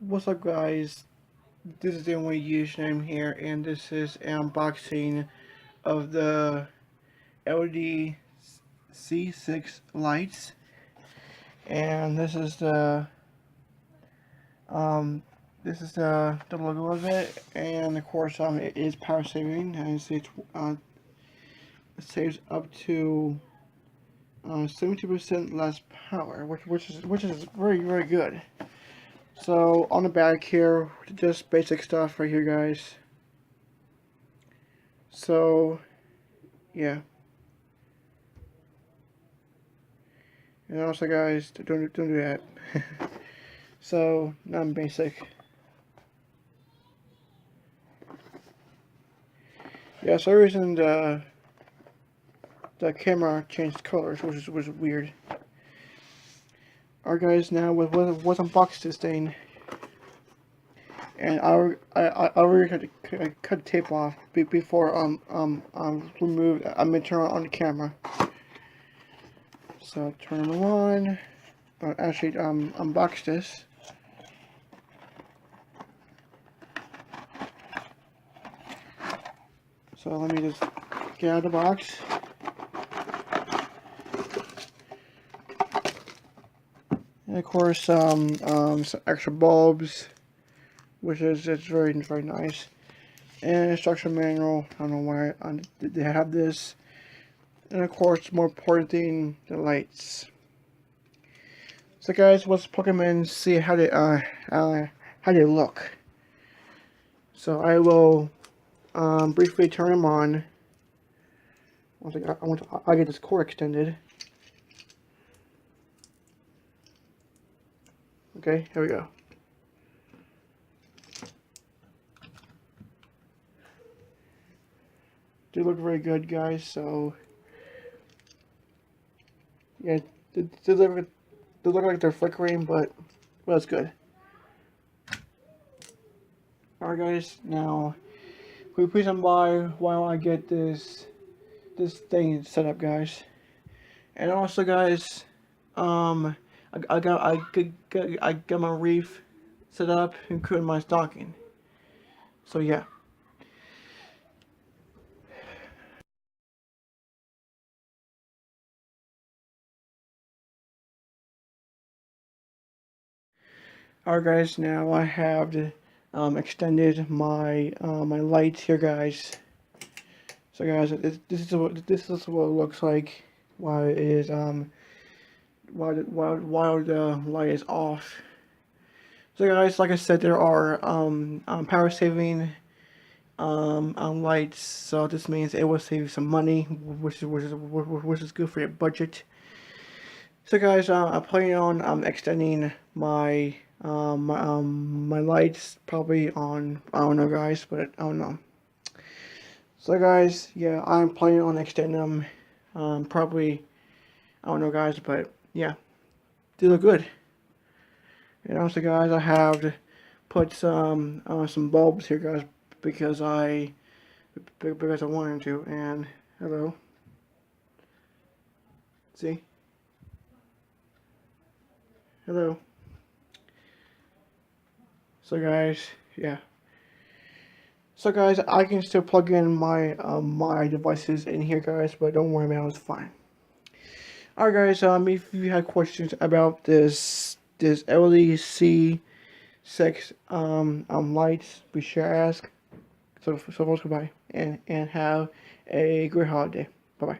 What's up, guys? This is the only username here, and this is an unboxing of the LD C6 lights. And um this is the logo of it, and of course it is power saving, and it saves up to 70% less power, which is very good. So on the back here, just basic stuff right here, guys. So yeah, and also, guys, don't do that. So non basic. Yeah, so the reason the camera changed colors, which was weird. Alright, guys, now with unboxed this thing, and I already had to cut the tape off before remove. I'm gonna turn on the camera. So turn them on. But actually unbox this. So let me just get out of the box. And of course, some extra bulbs, which is it's very nice. And instruction manual. I don't know why they have this. And of course, more important thing, the lights. So guys, let's plug them in, see how they look. So I will briefly turn them on. Once I get this cord extended. Okay, here we go. They look very good, guys. So yeah, they look like they're flickering, but well, it's good. Alright, guys. Now, please stand by while I get this thing set up, guys. And also, guys, I got my reef set up, including my stocking. So yeah. Alright, guys, now I have extended my my lights here, guys. So guys, this is what it looks like while it is while the light is off. So guys, like I said, there are power saving lights. So this means it will save you some money, which is good for your budget. So guys, I plan on extending my my lights probably on, I don't know, guys, but I don't know. So guys, yeah, I'm planning on extending them probably, I don't know, guys, but yeah, they look good. And also, guys, I have to put some bulbs here, guys, because I wanted to. And hello, see, hello. So guys, yeah. So guys, I can still plug in my my devices in here, guys, but don't worry about it, it's fine. Alright, guys, if you have questions about this LEC 6 lights, be sure to ask. So goodbye, and have a great holiday. Bye bye.